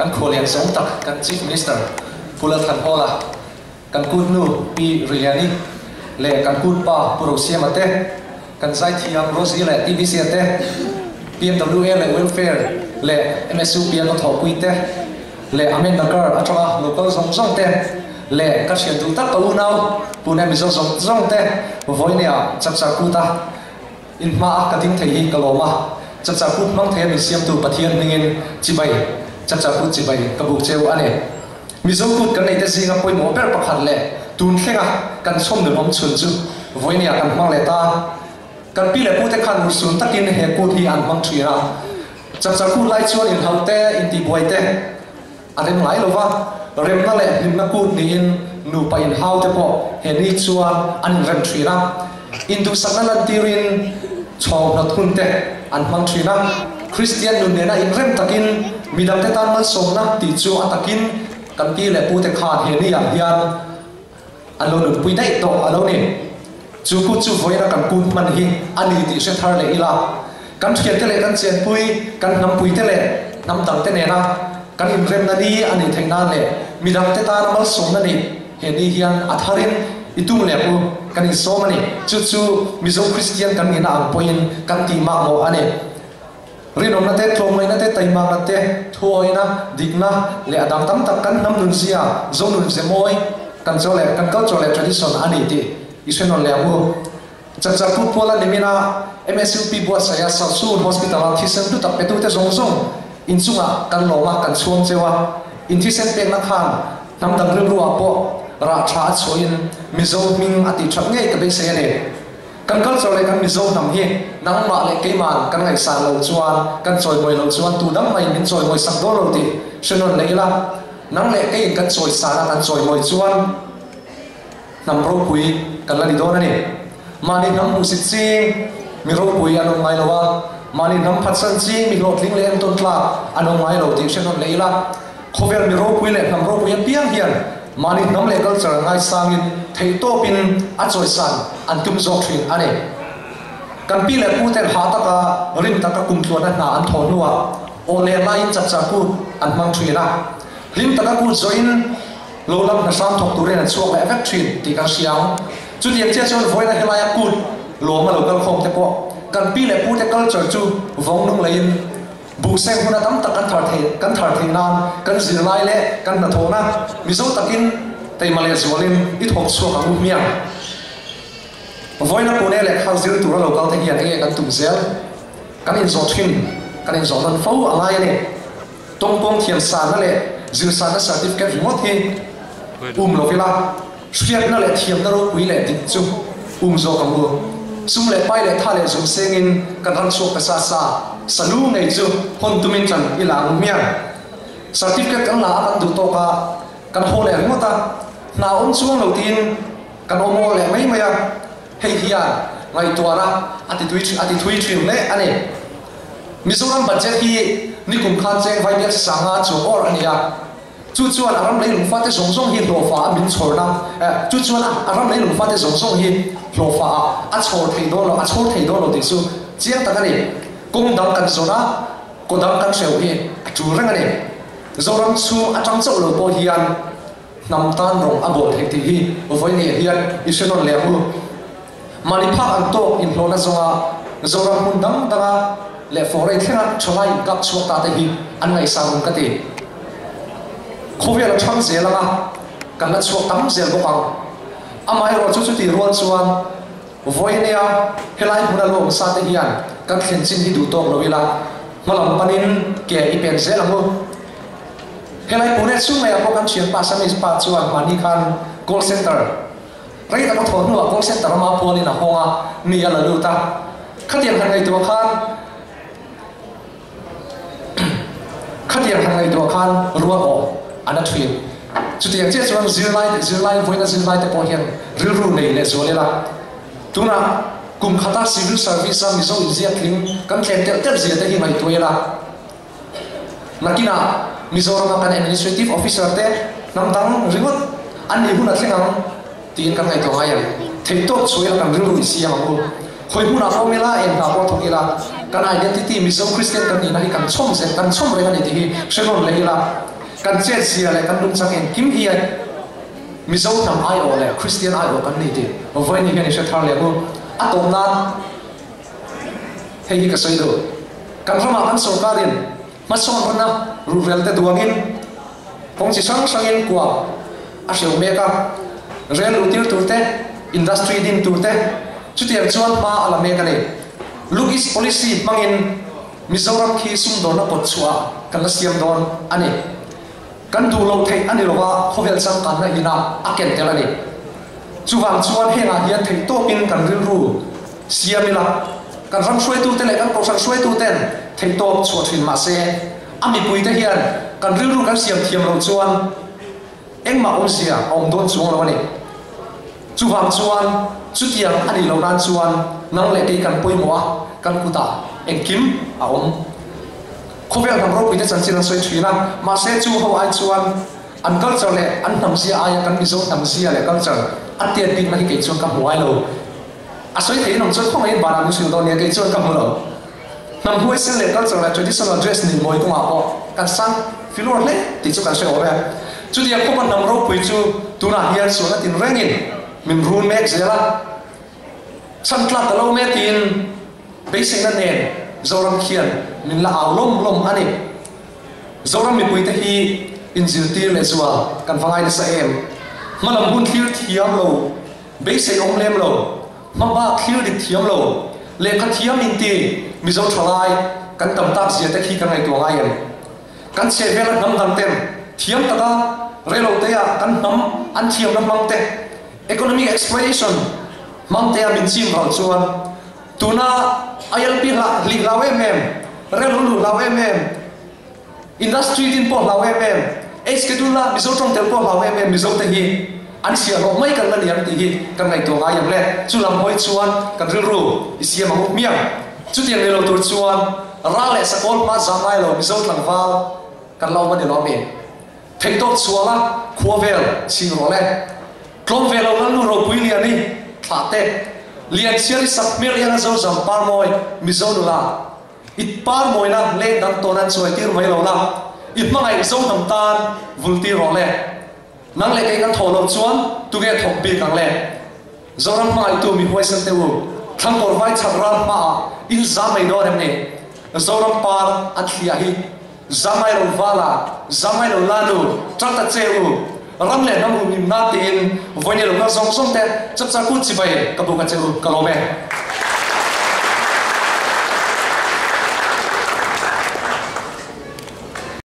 kan kholian song tak kan chief minister pula than hola kan kut nu pi riani le kan kut pa porosia mate kan sai thiam rosi le tvc te pmwa le welfare le msu pian tho puite le amen nakar atra local song song te le ka sian tu tak ko nau pune mi song song te voinia chap cha kuta in ma ka ding thei hi kaloma chap cha kut mang the mi siam tu pathian mingin chibai chap cha kut chibai ka buk cheu ane mi song kut kan nei te singa poi mo per pakhat le tun thlenga kan som de nom chun chu voinia kan mang le ta kan pi le pu te khan sun takin he ku thi an mang thira chap cha kut lai chuan in haute in ti boi te arem lai lova rem na le him na kut ni in nu pa in hau te po he ni chuan an rem thira in du sanalan tirin chong na thun te an mang thira christian nu ne na in rem takin midam te tan mal som na ti chu atakin kan pi le pu te khan he ni ya hian alo nu pui dai to alo ni chu ku chu voina kan kun man hi ani ti se thar le ila kan thian te le kan chen pui kan nam pui te le nam dang te ne na kan in rem na ni ani theina le midam te tan mal som na ni he ni hian atharin itung le pu kan in so mani chu chu mizo christian kan ina ang point kan ti ma mo ane rinom na te thlomai na te taima na te thuoina digna le adam tam tak kan nam nun sia zonun se moi kan chole kan cultural tradition ani ti isenon le amu chacha pu pola nimina msup bo saya sasu hospital thisen tu tak petu te zong zong in chunga kan loma kan chuang chewa in thisen pe na khan nam dang ru ru apo ra tha choin mizo ming ati thap ngai ka be se ne kan cultural kan mizo nam hi nang ma le ke man kan ngai sa lo chuan kan choi moi lo chuan tu dang mai min choi moi sang do lo ti senon leila nang le ke kan choi sa na kan choi moi chuan nam ro pui kan la ni do na ni mani nam mu sit chi mi ro pui anong mai lowa mani nam phat san chi mi lo tling le an ton tla anong mai lo ti senon leila khover mi ro pui le nam ro pui piang hian mani nam le culture ngai sangin thei to pin a choi san an tum zo thrin ane kan pi le pu te ha ta ka rim ta ka kum thluan na an thon nuwa o le line cha cha ku an mang thina lim ta ka ku join lo lam na sam thok tu re na chuak le vek thrin ti ka siang chu tiang che chon voina helaya ku lo ma lo kal khom te po kan pi le pu te culture chu vong nung lein bu seng huna tam tak kan thar the nan kan zir lai le kan na thona mizo takin tei male zolin I thok chuak ang mia voina pune le khal zir tu lo kal te hian e kan tum zel kan in zo thin kan in zo nan fo alai ne tong pong thian sa na le zir sa na certificate remote hi lo vila shriat na le thiam na ro pui le dik chu zo kam bu sum le pai le tha le zum sengin kan ran chok ka sa salu nei chu hon tumin chan ilang mia certificate kan la kan du to ka kan ho le ngota na on chuang lo tin kan omo le mai maya hei hiya ngai tuara ati thui trim le ane mizoram budget hi nikum khan cheng vai dia sanga chu or ania chu chuan aram lei lung fa te song song hi lo fa min chorna chu chuan aram lei lung fa te song song hi lo fa a chor thei do lo ti su chiang ta ni kung dang kan zona ko dang kan seu hi chu rang ani zoram chu atang chau lo po hian nam tan rong abo thei ti hi voi ni hian isenon le hu mani pha an to in lo na zonga zoram hun dang danga le forai thena cholai gap chuak ta te hi an ngai sang ka ti khovel thang zelanga kan la chuak tam zel bo pang amai ro chu ti ruan chuan voinia helai huna lo sa te hian kan khen chin hi du tok lo ila malam panin ke I pen zelango helai pune chung le apo kan chian pa samis pa chuan mani khan call center rai ta ko thon no call center ma poli na honga ni ala lu ta khatian han ngai to khan ruwa o ana thrin chu tiang che chuan zir lai voina zir lai te po hian ril ru nei le zo le la tuna kum khata civil service am zo izia thling kan thlem tel zia te hi mai toela nakina mizoram kan administrative officer te nam dang ringot an ni huna thlengang tin kan ngai to ngai thei to chuila kan ru isia ma ko khoi huna formula en ta po thokila kan identity mizo christian kan ni na hi kan chom se kan chom re ni ti hi shenon leila kan chen sia le kan lung chang en kim hi ai mizo nam ai o le Christian ai o kan ni ti voi ni hian thar le go atom na hei ka soi do kan rama kan sarkarin mason na rural te duangin pong chi sang sangin kwa a sheu meka rel utir turte industry din turte chutiam chuan ma ala meka ne lugis policy mangin Mizoram khi sum don na pot chua kan la siam don ani kan du lo thei ani lowa khovel sang kan na ina aken telani chuwang chuan henga hian thei to pin kan ril ru siamila kan ram shoi tu te le kan prosang shoi tu ten thei to chua thin ma se ami pui te hian kan ril ru kan siam thiam lo chuan engma om sia om don chuang lo ani chuwang chuan chutiang ani lo ran chuan nang le ke kan poimo kan kuta en kim a om khovel nam ro pui te chan chin soi thina ma se chu ho ai chuan an culture le an nam sia ai kan mizo nam sia le culture atian pin ma hi ke chuan ka huai lo a soi thei nom chuan khong ai ba nam siu do ne ke chuan ka mu lo nam huai sen le culture le traditional dress ni moi tu ma po kan sang filor le ti chu kan se ore chu dia ko nam ro pui chu tu na hian su na tin rengin min run mek zela san tla lo me tin basic na nen zoram khian min la aw lom ani zoram mi pui te hi injil tir le zuwa kan fangai le sa em malam hun thir thiam lo basic om lem lo maba thir dik thiam lo le kha thiam in ti mi zo thalai kan tam tak sia te khi kan ngai tu ngai em kan se vela nam dam tem thiam taka relo te ya kan nam an thiam nam mang te economic exploitation mang te min chim ro chuan tuna ILP la li lawe mem relu lawe mem industry din po lawe mem schedule la mizo trong tel po lawe mem mizo te hi an sia ro mai kan la liam ti hi kan ngai to ga yam le chu lam hoi chuan kan ril ru isia ma miam chu tiang le lo tur chuan ra le sakol ma zamai lo mizo tlang wal kan lo ma de lo me thei to chuala khuavel chi ro le klom velo la lu ro pui li ani tha te lian siali sakmir yang zo zam par moi mizo la it par moi na le dam to nan choi tir mai lo la it mangai zo nam tan vulti ro le nang le kai kan tholo chuan tu ge thok bi kang le zoram mai tu mi hoi san te u thang kor vai chakra ma il zamai do rem ne zoram par an thlia hi zamai lo wala zamai lo lanu chata cheu ram le nam u mi na tin voine lo na song song te chap cha ku chi bai ka bu ka cheu ka lo me